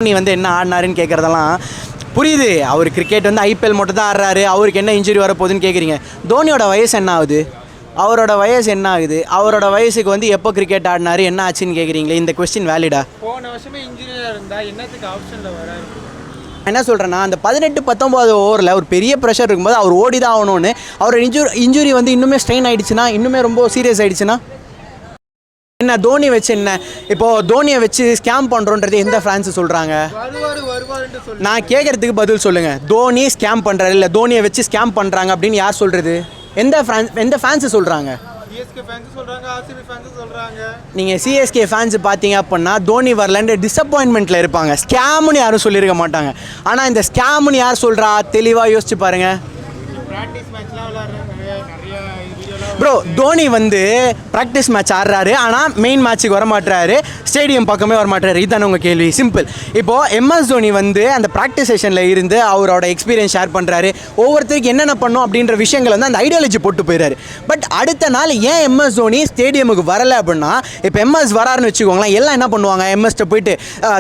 நீ வந்து என்ன ஆடினாருன்னு கேட்குறதெல்லாம் புரியுது. அவர் கிரிக்கெட் வந்து ஐபிஎல் மட்டும் தான் ஆடுறாரு, அவருக்கு என்ன இன்ஜுரி வரப்போகுதுன்னு கேட்குறீங்க. தோனியோட வயசு என்ன ஆகுது, அவரோட வயசு என்ன ஆகுது, அவரோட வயசுக்கு வந்து எப்போ கிரிக்கெட் ஆடினாரு என்ன ஆச்சுன்னு கேட்குறீங்களே, இந்த கொஸ்டின் வேலிடா? போன வருஷமே இன்ஜுரியாக இருந்தால் என்னத்துக்கு ஆப்ஷனில் வராரு? என்ன சொல்கிறேன்னா, அந்த 18-19 ஓவரில் ஒரு பெரிய ப்ரெஷர் இருக்கும்போது அவர் ஓடி தான் ஆகணும்னு, அவரோட இன்ஜுரி வந்து இன்னுமே ஸ்ட்ரெயின் ஆகிடுச்சுன்னா, இன்னுமே ரொம்ப சீரியஸ் ஆகிடுச்சுன்னா என்ன தோனி வச்சு என்ன இப்போது தோனியை வச்சு ஸ்கேம் பண்ணுறோன்றது எந்த ஃபேன்ஸு சொல்கிறாங்க? நான் கேட்குறதுக்கு பதில் சொல்லுங்கள். தோனி ஸ்கேம் பண்ணுறாரு இல்லை தோனியை வச்சு ஸ்கேம் பண்ணுறாங்க அப்படின்னு யார் சொல்கிறது? எந்த ஃபேன்ஸு சொல்கிறாங்க? நீங்கள் சிஎஸ்கே ஃபேன்ஸு பார்த்தீங்க அப்படின்னா தோனி வரலன்னு டிசப்பாயின்மெண்ட்டில் இருப்பாங்க. ஸ்கேம்னு யாரும் சொல்லியிருக்க மாட்டாங்க. ஆனால் இந்த ஸ்கேம்னு யார் சொல்கிறா தெளிவாக யோசிச்சு பாருங்கள். ப்ரோ, தோனி வந்து ப்ராக்டிஸ் மேட்ச் ஆடுறாரு, ஆனால் மெயின் மேட்ச்சுக்கு வரமாட்டாரு, ஸ்டேடியம் பக்கமே வரமாட்டாரு. இதுதானே உங்கள் கேள்வி? சிம்பிள். இப்போது எம்எஸ் தோனி வந்து அந்த ப்ராக்டிஸ் செஷனில் இருந்து அவரோட எக்ஸ்பீரியன்ஸ் ஷேர் பண்ணுறாரு, ஒவ்வொருத்தருக்கு என்னென்ன பண்ணும் அப்படின்ற விஷயங்கள் வந்து அந்த ஐடியாலஜி போட்டு போயிடுறாரு. பட் அடுத்த நாள் ஏன் எம்எஸ் தோனி ஸ்டேடியமுக்கு வரலை அப்படின்னா, இப்போ எம்எஸ் வராருன்னு வச்சுக்கோங்களேன், எல்லாம் என்ன பண்ணுவாங்க, எம்எஸ்ட்ட போயிட்டு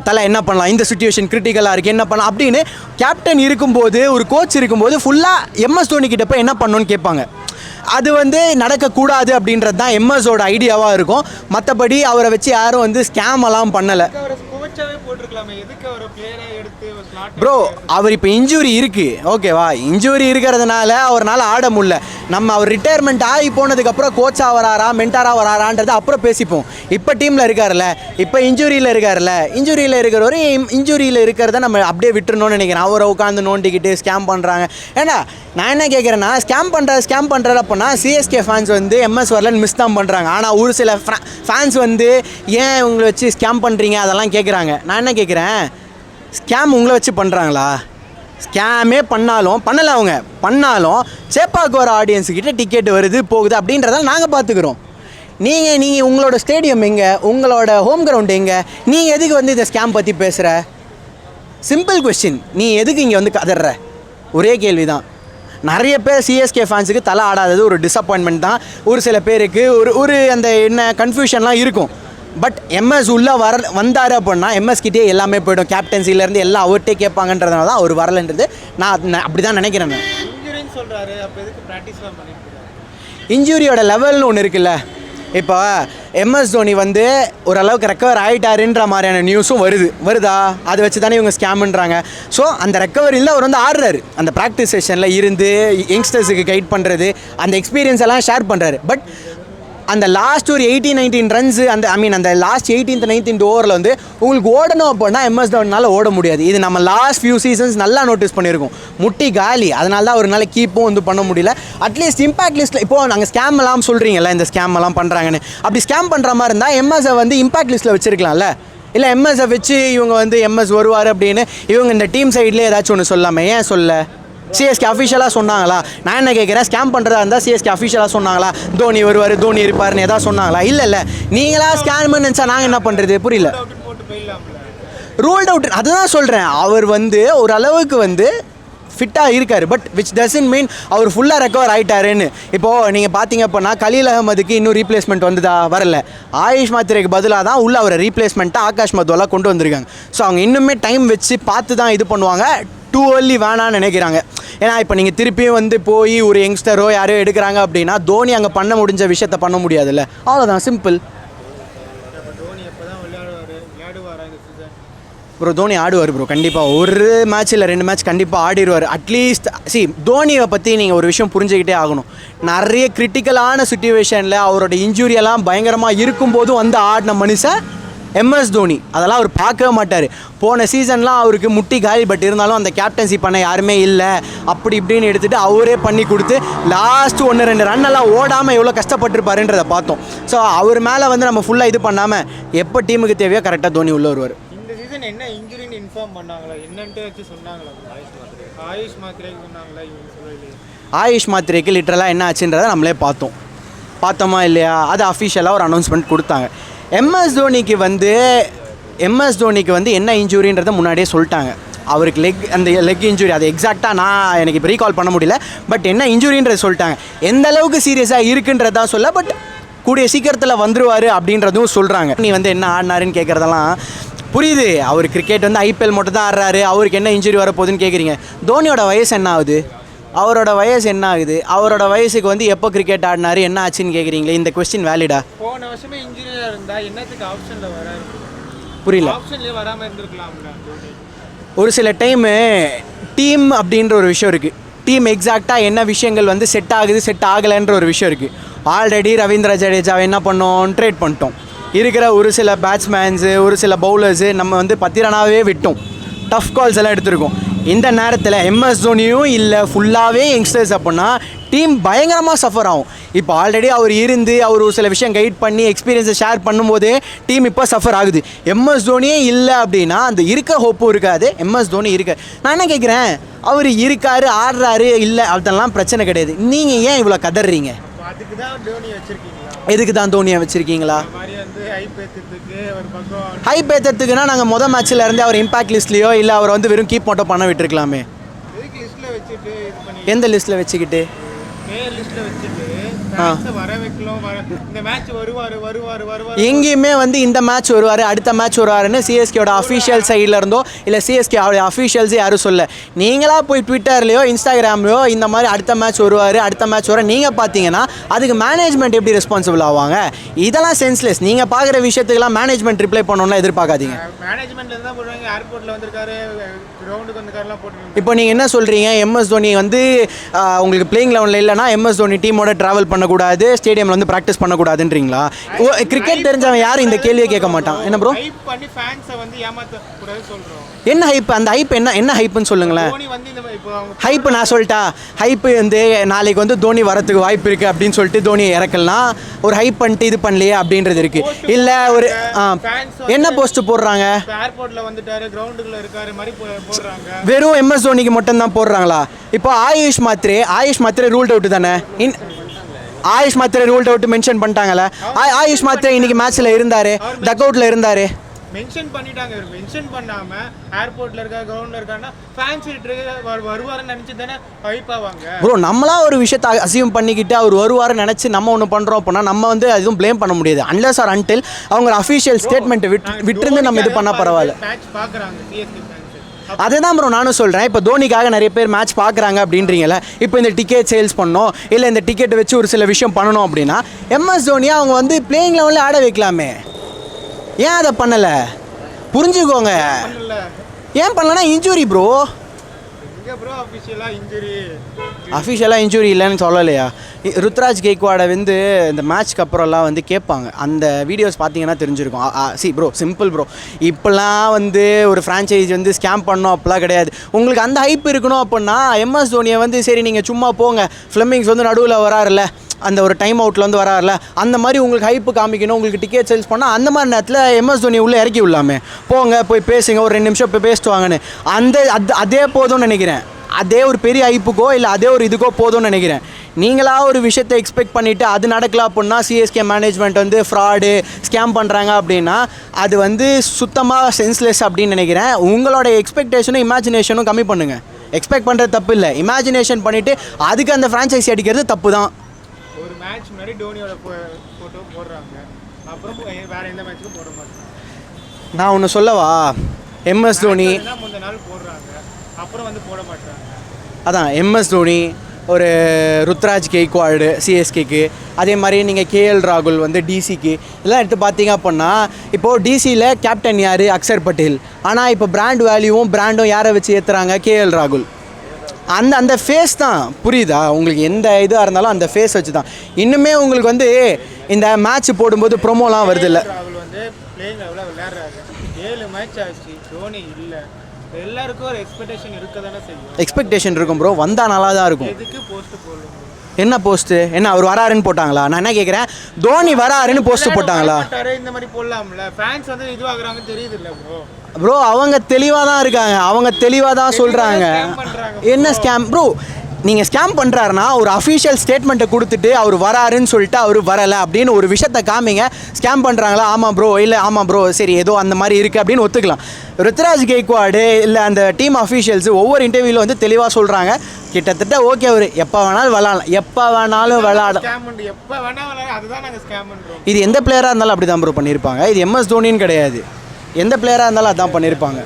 தலை என்ன பண்ணலாம், இந்த சுச்சுவேஷன் கிரிட்டிக்கலாக இருக்குது என்ன பண்ணலாம் அப்படின்னு கேப்டன் இருக்கும்போது, ஒரு கோச் இருக்கும்போது ஃபுல்லாக எம்எஸ் தோனி கிட்ட போய் என்ன பண்ணணும்னு கேட்பாங்க. அது வந்து நடக்கக்கூடாது அப்படின்றது தான் எம்எஸோட ஐடியாவாக இருக்கும். மற்றபடி அவரை வச்சு யாரும் வந்து ஸ்கேம் எல்லாம் பண்ணலை. ப்ரோ, அவர் இப்போ இன்ஜுரி இருக்குது, ஓகேவா? இன்ஜுரி இருக்கிறதுனால அவரால் ஆட முடியல. நம்ம அவர் ரிட்டையர்மெண்ட் ஆகி போனதுக்கப்புறம் கோச்சாக வராரா மென்டாராக வராரான்றது அப்புறம் பேசிப்போம். இப்போ டீமில் இருக்கார்ல, இப்போ இன்ஜுரியில் இருக்கார்ல, இன்ஜுரியில் இருக்கிறவரை இன்ஜுரியில் இருக்கிறத நம்ம அப்படியே விட்டுருணும்னு நினைக்கிறேன். அவரை உட்காந்து நோண்டிக்கிட்டு ஸ்கேம் பண்ணுறாங்க. ஏன்னா நான் என்ன கேட்குறேன்னா, ஸ்கேம் பண்ணுறாரு அப்படின்னா சிஎஸ்கே ஃபேன்ஸ் வந்து எம்எஸ் வரலன்னு மிஸ் தான் பண்ணுறாங்க. ஆனால் ஒரு சில ஃபேன்ஸ் வந்து ஏன் உங்களை வச்சு ஸ்கேம் பண்ணுறீங்க அதெல்லாம் கேட்குறாங்க. நான் என்ன கேட்குறேன், ஸ்கேம் உங்களை வச்சு பண்ணுறாங்களா? ஸ்கேமே பண்ணலை அவங்க பண்ணாலும் சேப்பாக்கு வர ஆடியன்ஸுக்கிட்ட டிக்கெட் வருது போகுது அப்படின்றதால நாங்கள் பார்த்துக்குறோம். நீங்கள் உங்களோட ஸ்டேடியம் எங்கே, உங்களோட ஹோம் கிரவுண்ட் எங்கே, நீங்கள் எதுக்கு வந்து இந்த ஸ்கேம் பற்றி பேசுகிற? Simple question. நீ எதுக்கு இங்கே வந்து கதற? ஒரே கேள்வி தான். நிறைய பேர் சிஎஸ்கே ஃபேன்ஸுக்கு தலை ஆடாதது ஒரு டிசப்பாயின்மெண்ட் தான். ஒரு சில பேருக்கு ஒரு அந்த என்ன கன்ஃபியூஷன்லாம் இருக்கும். பட் எம்எஸ் உள்ளே வந்தார் அப்படின்னா எம்எஸ்கிட்டே எல்லாமே போய்டும். கேப்டன்சிலேருந்து எல்லாம் அவர்கிட்டே கேட்பாங்கன்றதுனால தான் அவர் வரலன்றது நான் அப்படி தான் நினைக்கிறேன். இன்ஜுரியோட லெவல்னு ஒன்று இருக்குல்ல. இப்போ எம்எஸ் தோனி வந்து ஓரளவுக்கு ரெக்கவர் ஆகிட்டாருன்ற மாதிரியான நியூஸும் வருதா? அதை வச்சு தானே இவங்க ஸ்கேம்ன்றாங்க. ஸோ அந்த ரெக்கவரியில் அவர் வந்து ஆடுறாரு, அந்த ப்ராக்டிஸ் செஷனில் இருந்து யங்ஸ்டர்ஸுக்கு கைட் பண்ணுறது, அந்த எக்ஸ்பீரியன்ஸ் எல்லாம் ஷேர் பண்ணுறாரு. பட் அந்த லாஸ்ட் ஒரு 18-19 ரன்ஸு அந்த லாஸ்ட் 18th-19th ஓவரில் வந்து உங்களுக்கு ஓடணும் அப்படின்னா எம்எஸ் தோனினால் ஓட முடியாது. இது நம்ம லாஸ்ட் ஃபியூ சீசன்ஸ் நல்லா நோட்டீஸ் பண்ணியிருக்கோம். முட்டி காலி, அதனால தான் அவரால் கீப்பும் வந்து பண்ண முடியல. அட்லீஸ்ட் இம்பாக்ட் லிஸ்ட்டில் இப்போது நாங்கள் ஸ்கேம் எல்லாம் சொல்கிறீங்கல்ல, இந்த ஸ்கேம் எல்லாம் பண்ணுறாங்கன்னு, அப்படி ஸ்கேம் பண்ணுற மாதிரி இருந்தால் எம்எஸ்ஸை வந்து இம்பாக்ட் லிஸ்ட்டில் வச்சுருக்கலாம்ல. இல்லை எம்எஸ்ஸை வச்சு இவங்க வந்து எம்எஸ் வருவார் அப்படின்னு இவங்க இந்த டீம் சைட்லேயே ஏதாச்சும் ஒன்று சொல்லாமே, ஏன் சொல்ல? சிஎஸ்கே அஃபிஷியலாக சொன்னாங்களா? நான் என்ன கேட்குறேன், ஸ்கேம் பண்ணுறதா இருந்தால் சிஎஸ்கே அஃபிஷியலாக சொன்னாங்களா தோனி வருவார் தோனி இருப்பார்னு எதாவது சொன்னாங்களா? இல்லை நீங்களா ஸ்கேம் நினச்சா நாங்கள் என்ன பண்ணுறது? புரியல. ரூல்ட் அவுட், அதுதான் சொல்கிறேன். அவர் வந்து ஓரளவுக்கு வந்து ஃபிட்டாக இருக்கார். பட் விச் டசன்ட் மீன் அவர் ஃபுல்லாக ரெக்கவர் ஆகிட்டாருன்னு. இப்போது நீங்கள் பார்த்தீங்க அப்படின்னா கலீல் அகமதுக்கு இன்னும் ரீப்ளேஸ்மெண்ட் வந்துதா? வரல. ஆயுஷ் மாத்திரைக்கு பதிலாக தான் உள்ள அவரை ரீப்ளேஸ்மெண்ட்டாக ஆகாஷ் மதுவெல்லாம் கொண்டு வந்திருக்காங்க. ஸோ அவங்க இன்னுமே டைம் வச்சு பார்த்து தான் இது பண்ணுவாங்க. டூ ஏர்லி வேணான்னு நினைக்கிறாங்க. ஏன்னா இப்போ நீங்கள் திருப்பியும் வந்து போய் ஒரு யங்ஸ்டரோ யாரோ எடுக்கிறாங்க அப்படின்னா தோனி அங்கே பண்ண முடிஞ்ச விஷயத்த பண்ண முடியாதுல்ல. அவ்வளோதான், சிம்பிள். ப்ரோ, தோனி ஆடுவார் ப்ரோ, கண்டிப்பாக. ஒரு மேட்ச் இல்லை 2 மேட்ச் கண்டிப்பாக ஆடிடுவார். அட்லீஸ்ட் தோனியை பற்றி நீங்கள் ஒரு விஷயம் புரிஞ்சுக்கிட்டே ஆகணும். நிறைய கிரிட்டிக்கலான சுச்சுவேஷனில் அவரோட இன்ஜுரியெல்லாம் பயங்கரமாக இருக்கும்போதும் வந்து ஆடின மனுஷன் எம்எஸ் தோனி. அதெல்லாம் அவர் பார்க்கவே மாட்டார். போன சீசன்லாம் அவருக்கு முட்டி காலி, பட் இருந்தாலும் அந்த கேப்டன்சி பண்ண யாருமே இல்லை அப்படி இப்படின்னு எடுத்துகிட்டு அவரே பண்ணி கொடுத்து லாஸ்ட் 1-2 ரன்னெல்லாம் ஓடாமல் எவ்வளோ கஷ்டப்பட்டுருப்பாருன்றதை பார்த்தோம். ஸோ அவர் மேலே வந்து நம்ம ஃபுல்லாக இது பண்ணாமல் எப்போ டீமுக்கு தேவையோ கரெக்டாக தோனி உள்ள வருவார். இந்த சீசன் என்ன இன்ஜுரின்னு இன்ஃபார்ம் பண்ணாங்களா, என்னன்ட்டு வச்சு சொன்னாங்களா? ஆயுஷ் மாத்திரைக்கு சொன்னாங்களா? ஆயுஷ் மாத்திரைக்கு லிட்டரலாக என்ன ஆச்சுன்றதை நம்மளே பார்த்தோமா இல்லையா? அது அஃபிஷியலாக ஒரு அனௌன்ஸ்மெண்ட் கொடுத்தாங்க. எம்எஸ் தோனிக்கு வந்து என்ன இன்ஜுரின்றதை முன்னாடியே சொல்லிட்டாங்க. அவருக்கு லெக் இன்ஜுரி, அது எக்ஸாக்டாக எனக்கு இப்போ ரீகால் பண்ண முடியல. பட் என்ன இன்ஜுரின்றதை சொல்லிட்டாங்க. எந்த அளவுக்கு சீரியஸாக இருக்குன்றதான் சொல்ல, பட் கூடிய சீக்கிரத்தில் வந்துருவார் அப்படின்றதும் சொல்கிறாங்க. நீ வந்து என்ன ஆடினாருன்னு கேட்குறதெல்லாம் புரியுது, அவர் கிரிக்கெட் வந்து ஐபிஎல் மட்டும் தான் ஆடுறாரு, அவருக்கு என்ன இன்ஜுரி வரப்போகுதுன்னு கேட்குறீங்க. தோனியோட வயசு என்ன ஆகுது? அவரோட வயசு என்ன ஆகுது? அவரோட வயசுக்கு வந்து எப்போ கிரிக்கெட் ஆடினாரு, என்ன ஆச்சுன்னு கேட்குறீங்களே, இந்த கொஸ்டின் வேலிடா? போன வருஷமே இன்ஜுரியாக இருந்தால் என்னத்துக்கு ஆப்ஷனில் வராரு? புரியல. ஆப்ஷன்லேயே வராமல் இருந்திருக்கலாம்ல தோனி. ஒரு சில டைமு டீம் அப்படின்ற ஒரு விஷயம் இருக்குது. டீம் எக்ஸாக்டாக என்ன விஷயங்கள் வந்து செட் ஆகுது செட் ஆகலைன்ற ஒரு விஷயம் இருக்குது. ஆல்ரெடி ரவீந்திர ஜடேஜாவை என்ன பண்ணோம், ட்ரேட் பண்ணிட்டோம். இருக்கிற ஒரு சில பேட்ஸ்மேன்ஸு, ஒரு சில பவுலர்ஸு நம்ம வந்து 10 ரனாகவே விட்டோம். டஃப் கால்ஸ் எல்லாம் எடுத்திருக்கோம். இந்த நேரத்தில் எம்எஸ் தோனியும் இல்லை, ஃபுல்லாகவே யங்ஸ்டர்ஸ் அப்படின்னா டீம் பயங்கரமாக சஃபர் ஆகும். இப்போ ஆல்ரெடி அவர் இருந்து அவர் ஒரு சில விஷயம் கைட் பண்ணி எக்ஸ்பீரியன்ஸை ஷேர் பண்ணும்போதே டீம் இப்போ சஃபர் ஆகுது. எம்எஸ் தோனியே இல்லை அப்படின்னா அந்த இருக்க ஹோப்பும் இருக்காது. எம்எஸ் தோனி இருக்க, நான் என்ன கேட்குறேன், அவர் இருக்காரு, ஆடுறாரு, இல்லை அதெல்லாம் பிரச்சனை கிடையாது. நீங்கள் ஏன் இவ்வளோ கதறீங்க? அதுக்கு தான் தோனி வச்சிருக்கீங்களா? எதுக்கு தான் தோனியை வச்சுருக்கீங்களா? மாதிரி வந்து ஹைப் ஏற்றுறதுக்கு ஒரு பக்கம். ஹைப் ஏற்றுறதுக்குன்னா நாங்கள் மொதல் மேட்ச்சில் இருந்து அவர் இம்பாக்ட் லிஸ்ட்லேயோ இல்லை அவர் வந்து வெறும் கீப் மட்டும் பண்ண விட்டுருக்கலாமே. எதுக்கு லிஸ்ட்டில் வச்சுட்டு இது பண்ணி, எந்த லிஸ்ட்டில் வச்சுக்கிட்டு? மேயர் லிஸ்ட்டில் வச்சுட்டு வர வைக்கலாம். இந்த மேட்ச் வருவார். எங்கேயுமே வந்து இந்த மேட்ச் வருவார், அடுத்த மேட்ச் வருவாருன்னு சிஎஸ்கேயோட அஃபீஷியல் சைடில் இருந்தோ இல்லை சிஎஸ்கே அஃபீஷியல்ஸே யாரும் சொல்ல. நீங்களாக போய் ட்விட்டர்லையோ இன்ஸ்டாகிராம்லையோ இந்த மாதிரி அடுத்த மேட்ச் வருவார், அடுத்த மேட்ச் வர நீங்கள் பார்த்தீங்கன்னா அதுக்கு மேனேஜ்மெண்ட் எப்படி ரெஸ்பான்சிபிள் ஆவாங்க? இதெல்லாம் சென்ஸ்லெஸ். நீங்கள் பார்க்குற விஷயத்துக்கெல்லாம் மேனேஜ்மெண்ட் ரிப்ளை பண்ணணும்னா எதிர்பார்க்காதீங்க. மேனேஜ்மெண்ட்ல தான் போடுறாங்க, ஏர்போர்ட்டில் வந்திருக்காரு, கிரவுண்டுக்கு வந்திருக்காருலாம் போட்டு. இப்போ நீங்கள் என்ன சொல்கிறீங்க, எம்எஸ் தோனி வந்து உங்களுக்கு பிளேயிங் லெவலில் இல்லைனா எம்எஸ் தோனி டீமோட ட்ராவல் பண்ணக்கூடாது, ஸ்டேடியமில் வந்து ப்ராக்டிஸ் பண்ணக்கூடாதுன்றீங்களா? கிரிக்கெட் தெரிஞ்சவன் யாரும் இந்த கேள்வியை கேட்க மாட்டான். என்ன ப்ரோ? ஹைப் பண்ணி ஃபேன்ஸை வந்து ஏமாத்தக்கூடாது சொல்கிறோம். என்ன ஹைப்? அந்த ஹைப் என்ன ஹைப்புன்னு சொல்லுங்களேன். தோனி வந்து இந்த இப்போ ஹைப்பு நான் சொல்லிட்டா, ஹைப்பு வந்து நாளைக்கு வந்து தோனி வரத்துக்கு வாய்ப்பு இருக்குது அப்படின்னு சொல்லிட்டு தோனியை இறக்கலாம். ஒரு ஹைப் பண்ணிட்டு இது பண்ணலையே அப்படின்றது இருக்குது. இல்லை ஒரு என்ன போஸ்ட் போடுறாங்க, ஏர்போர்ட்டில் வந்துட்டாரு, கிரவுண்டுக்குள்ள இருக்காரு மாதிரி போடுறாங்க. வெறும் எம்எஸ் தோனிக்கு மட்டும்தான் போடுறாங்களா? இப்போ ஆயுஷ் மாத்திரை ரூல்ட் அவுட் தானே. ஆயுஷ் மாத்திரை ரூல்ட் அவுட் மென்ஷன் பண்ணிட்டாங்களே. ஆயுஷ் மாத்திரை இன்னைக்கு மேட்ச்சில் இருந்தார், டக் அவுட்டில் இருந்தார். மென்ஷன் பண்ணிட்டாங்க. மென்ஷன் பண்ணாம ஏர்போர்ட்ல இருக்க, கிரவுண்ட்ல இருக்கான்னா ஃபேன்ஸ் வருவாருன்னு நினைச்சு தானே ஹைப் ஆவாங்க. ப்ரோ, நம்மளா ஒரு விஷயத்தை அசியூம் பண்ணிக்கிட்டு அவர் வருவாருன்னு நினச்சி நம்ம ஒன்று பண்ணுறோம் அப்படின்னா நம்ம வந்து எதுவும் ப்ளேம் பண்ண முடியாது. அன்லெஸ் ஆர் அன்டில் அவங்க அஃபீஷியல் ஸ்டேட்மெண்ட்டை விட்டுருந்து நம்ம இது பண்ணால் பரவாயில்ல. மேட்ச் பார்க்குறாங்க சிஎஸ்கே ஃபேன்ஸ். அதே தான் ப்ரோ நானும் சொல்கிறேன். இப்போ தோனிக்காக நிறைய பேர் மேட்ச் பார்க்குறாங்க அப்படின்றீங்கள. இப்போ இந்த டிக்கெட் சேல்ஸ் பண்ணோம், இல்லை இந்த டிக்கெட்டை வச்சு ஒரு சில விஷயம் பண்ணணும் அப்படின்னா எம்எஸ் தோனியை அவங்க வந்து பிளேயிங் லெவலில் ஆட வைக்கலாமே. ஏன் அதை பண்ணலை? புரிஞ்சுக்கோங்க. ஏன் பண்ணலன்னா இன்ஜுரி ப்ரோ. அஃபிஷியலாக இன்ஜுரி இல்லைன்னு சொல்லலையா? ருத்ராஜ் கெய்க்வாடை வந்து இந்த மேட்ச்க்கு அப்புறம்லாம் வந்து கேட்பாங்க. அந்த வீடியோஸ் பார்த்தீங்கன்னா தெரிஞ்சிருக்கும். ப்ரோ சிம்பிள் ப்ரோ, இப்போல்லாம் வந்து ஒரு ஃப்ரான்ச்சைஸ் வந்து ஸ்கேம் பண்ணோம் அப்படிலாம் கிடையாது. உங்களுக்கு அந்த ஹைப் இருக்கணும் அப்படின்னா எம்எஸ் தோனியை வந்து சரி நீங்கள் சும்மா போங்க, ஃப்ளெமிங்ஸ் வந்து நடுவில் வராருல்ல, அந்த ஒரு டைம் அவுட்டில் வந்து வராருல, அந்த மாதிரி உங்களுக்கு ஹைப்பு காமிக்கணும், உங்களுக்கு டிக்கெட் சேல்ஸ் பண்ணால் அந்த மாதிரி நேரத்தில் எம்எஸ் தோனி உள்ளே இறக்கி விடலாமே. போங்க போய் பேசுங்க, ஒரு 2 நிமிஷம் போய் பேசிட்டு வாங்கன்னு. அதே போதும்னு நினைக்கிறேன். அதே ஒரு பெரிய ஹைப்புக்கோ இல்லை அதே ஒரு இதுக்கோ போதும்னு நினைக்கிறேன். நீங்களாக ஒரு விஷயத்தை எக்ஸ்பெக்ட் பண்ணிவிட்டு அது நடக்கல அப்படின்னா சிஎஸ்கே மேனேஜ்மெண்ட் வந்து ஃப்ராடு ஸ்கேம் பண்ணுறாங்க அப்படின்னா அது வந்து சுத்தமாக சென்ஸ்லெஸ் அப்படின்னு நினைக்கிறேன். உங்களோட எக்ஸ்பெக்டேஷனும் இமேஜினேஷனும் கம்மி பண்ணுங்கள். எக்ஸ்பெக்ட் பண்ணுறது தப்பு இல்லை, இமேஜினேஷன் பண்ணிவிட்டு அதுக்கு அந்த ஃப்ரான்ச்சைஸி அடிக்கிறது தப்பு தான். ஒரு மேட்ச் முன்னாடி டோனியோட ஃபோட்டோ போடுறாங்க, அப்புறம் வேற எந்த மேட்ச்சுக்கும் போட மாட்டாங்க. நான் ஒன்று சொல்லவா, எம்எஸ் தோனி முந்தின நாள் போடுறாங்க, அப்புறம் வந்து போட மாட்டாங்க. அதான் எம்எஸ் தோனி, ஒரு ருத்ராஜ் கெய்க்வாடு சிஎஸ்கேக்கு, அதே மாதிரி நீங்கள் கேஎல் ராகுல் வந்து டிசிக்கு, இதெல்லாம் எடுத்து பார்த்தீங்க அப்படின்னா இப்போது டிசியில் கேப்டன் யார், அக்ஷர் பட்டேல். ஆனால் இப்போ பிராண்ட் வேல்யூவும் பிராண்டும் யாரை வச்சு ஏற்றுறாங்க, கேஎல் ராகுல். அந்த ஃபேஸ் தான், புரியுதா உங்களுக்கு? எந்த இதாக இருந்தாலும் அந்த ஃபேஸ் வச்சு தான். இன்னுமே உங்களுக்கு வந்து இந்த மேட்ச் போடும்போது ப்ரோமோலாம் வருது இல்லை. ராகுல் வந்து பிளேயிங் லெவலில் விளையாடுறாரு, 7 மேட்ச் ஆச்சு, தோனி இல்லை. எல்லாருக்கும் ஒரு எக்ஸ்பெக்டேஷன் இருக்க தானே செய்யும். எக்ஸ்பெக்டேஷன் இருக்கும் ப்ரோ, வந்தால் நல்லா தான் இருக்கும். எதுக்கு போஸ்ட் போடணும்? என்ன போஸ்ட்டு? என்ன அவர் வராருன்னு போட்டாங்களா? நான் என்ன கேட்குறேன், தோனி வராருன்னு போஸ்ட் போட்டாங்களா? இந்த மாதிரி போடலாம்ல, ஃபேன்ஸ் வந்து இதுவாகுறாங்க தெரியுது இல்லை ப்ரோ. ப்ரோ அவங்க தெளிவாக தான் இருக்காங்க, அவங்க தெளிவாக தான் சொல்கிறாங்க. என்ன ஸ்கேம் ப்ரோ? நீங்கள் ஸ்கேம் பண்ணுறாருன்னா ஒரு அஃபிஷியல் ஸ்டேட்மெண்ட்டை கொடுத்துட்டு அவர் வராருன்னு சொல்லிட்டு அவர் வரலை அப்படின்னு ஒரு விஷயத்தை காமிங்க. ஸ்கேம் பண்ணுறாங்களா? ஆமாம் ப்ரோ, இல்லை ஆமாம் ப்ரோ, சரி ஏதோ அந்த மாதிரி இருக்குது அப்படின்னு ஒத்துக்கலாம். ருத்ராஜ் கெய்க்வாடு இல்லை அந்த டீம் அஃபிஷியல்ஸு ஒவ்வொரு இன்டர்வியூவில் வந்து தெளிவாக சொல்கிறாங்க, கிட்டத்தட்ட ஓகே அவர் எப்போ வேணாலும் விளாடலாம், எப்போ வேணாலும் விளாடலாம். அதுதான் நாங்கள் ஸ்கேம் பண்ணுறோம். இது எந்த பிளேயராக இருந்தாலும் அப்படி தான் ப்ரோ பண்ணியிருப்பாங்க. இது எம்எஸ் தோனின்னு கிடையாது. எந்த பிளேயராக இருந்தாலும் அதான் பண்ணியிருப்பாங்க.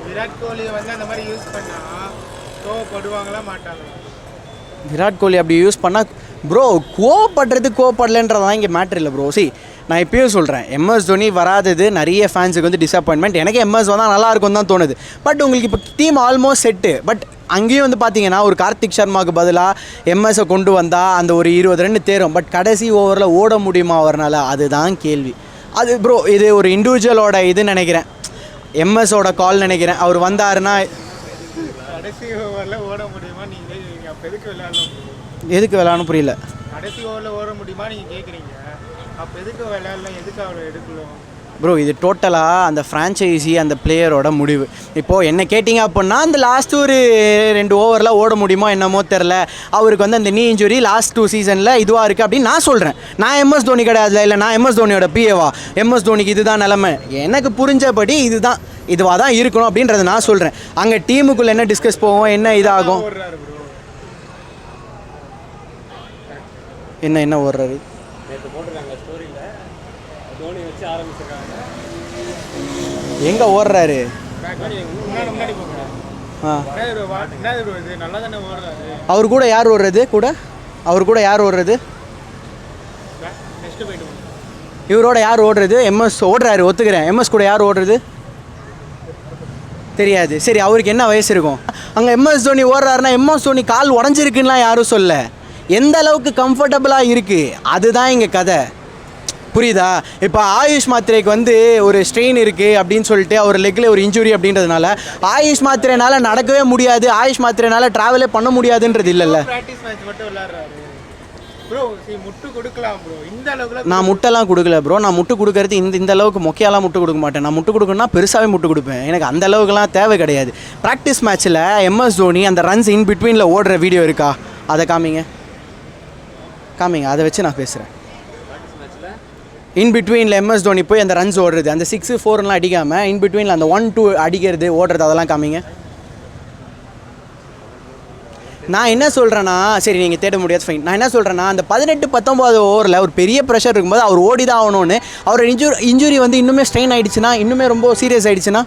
விராட் கோலியை வந்து அந்த மாதிரி யூஸ் பண்ணால் கோவப்படுவாங்களா மாட்டாங்களா? விராட் கோலி அப்படி யூஸ் பண்ணால் ப்ரோ கோவப்படலைன்றதான் இங்கே மேட்ரு இல்லை ப்ரோ. நான் இப்பயும் சொல்கிறேன், எம்எஸ் தோனி வராதது நிறைய ஃபேன்ஸுக்கு வந்து டிசப்பாயின்மெண்ட். எனக்கு எம்எஸ் வந்தால் நல்லாயிருக்கும் தான் தோணுது. பட் உங்களுக்கு இப்போ டீம் ஆல்மோஸ்ட் செட்டு. பட் அங்கேயும் வந்து பார்த்தீங்கன்னா ஒரு கார்த்திக் சர்மாவுக்கு பதிலாக எம்எஸ்ஸை கொண்டு வந்தால் அந்த ஒரு 20 ரன் தேரும். பட் கடைசி ஓவரில் ஓட முடியுமா அவர்னால, அதுதான் கேள்வி. அது ப்ரோ இது ஒரு இண்டிவிஜுவலோட இது நினைக்கிறேன், எம்எஸோட கால் நினைக்கிறேன். அவர் வந்தாருன்னா கடைசி ஓவரில் ஓட முடியுமா நீங்கள் அப்போ எதுக்கு விளையாடணும்? எதுக்கு விளையாடணும் புரியல. கடைசி ஓவரில் ஓட முடியுமா நீங்கள் கேட்குறீங்க, அப்போ எதுக்கு விளையாடலாம், எதுக்கு அவரை எடுக்கலாம்? ப்ரோ இது டோட்டலாக அந்த ஃப்ரான்ச்சைஸி அந்த பிளேயரோட முடிவு. இப்போது என்ன கேட்டிங்க அப்படின்னா அந்த லாஸ்ட் ஒரு 2 ஓவரில் ஓட முடியுமோ என்னமோ தெரில. அவருக்கு வந்து அந்த நீ இன்ஜுரி லாஸ்ட் 2 சீசனில் இதுவாக இருக்குது அப்படின்னு நான் சொல்கிறேன். நான் எம்எஸ் தோனி கிடையாதுல, இல்லை நான் எம்எஸ் தோனியோட பிஏவா? எம்எஸ் தோனிக்கு இதுதான் நிலமை, எனக்கு புரிஞ்சபடி இதுவாக தான் இருக்கணும் அப்படின்றத நான் சொல்கிறேன். அங்கே டீமுக்குள்ளே என்ன டிஸ்கஸ் போவோம், என்ன இதாகும், என்ன ஓடுறாரு எங்கே ஓடுறாரு? அவர் கூட யார் ஓடுறது? அவர் கூட யார் ஓடுறது? இவரோட யார் ஓடுறது? எம்எஸ் ஓடுறாரு, ஒத்துக்கிறேன். எம்எஸ் கூட யார் ஓடுறது தெரியாது. சரி, அவருக்கு என்ன வயசு இருக்கும்? அங்கே எம்எஸ் தோனி ஓடுறாருன்னா எம்எஸ் தோனி கால் உடஞ்சிருக்குன்னா யாரும் சொல்ல, எந்த அளவுக்கு கம்ஃபர்டபுளாக இருக்குது அதுதான் இங்கே கதை. புரியுதா? இப்போ ஆயுஷ் மாத்திரைக்கு வந்து ஒரு ஸ்ட்ரெயின் இருக்குது அப்படின்னு சொல்லிட்டு அவர் லெக்கில் ஒரு இன்ஜுரி அப்படின்றதுனால ஆயுஷ் மாத்திரைனால நடக்கவே முடியாது, ஆயுஷ் மாத்திரைனால ட்ராவலே பண்ண முடியாதுன்றது இல்லைல்ல. நான் முட்டைலாம் கொடுக்கல ப்ரோ. நான் முட்டு கொடுக்கறது இந்த அளவுக்கு மொக்கையாலாம் முட்டு கொடுக்க மாட்டேன். நான் முட்டு கொடுக்கணும்னா பெருசாகவே முட்டு கொடுப்பேன். எனக்கு அந்த அளவுக்குலாம் தேவை கிடையாது. ப்ராக்டிஸ் மேட்ச்சில் எம்எஸ் தோனி அந்த ரன்ஸ் இன் பிட்வீனில் ஓடுற வீடியோ இருக்கா? அதை காமிங்க, அதை வச்சு நான் பேசுகிறேன். இன் பிட்வீனில் எம்எஸ் தோனி போய் அந்த ரன்ஸ் ஓடுறது, அந்த 6, 4லாம் அடிக்காமல் இன் பிட்வீனில் அந்த 1, 2 அடிக்கிறது ஓடுறது, அதெல்லாம் காமிங்க. நான் என்ன சொல்கிறேன்னா, சரி நீங்கள் தேட முடியாது ஃபைன். நான் என்ன சொல்கிறேன்னா, அந்த 18, 19 ஓவரில் ஒரு பெரிய ப்ரெஷர் இருக்கும்போது அவர் ஓடி தான் ஆகணும்னு, அவர் இன்ஜுரி வந்து இன்னுமே ஸ்ட்ரெயின் ஆகிடுச்சுன்னா, இன்னுமே ரொம்ப சீரியஸ் ஆகிடுச்சுன்னா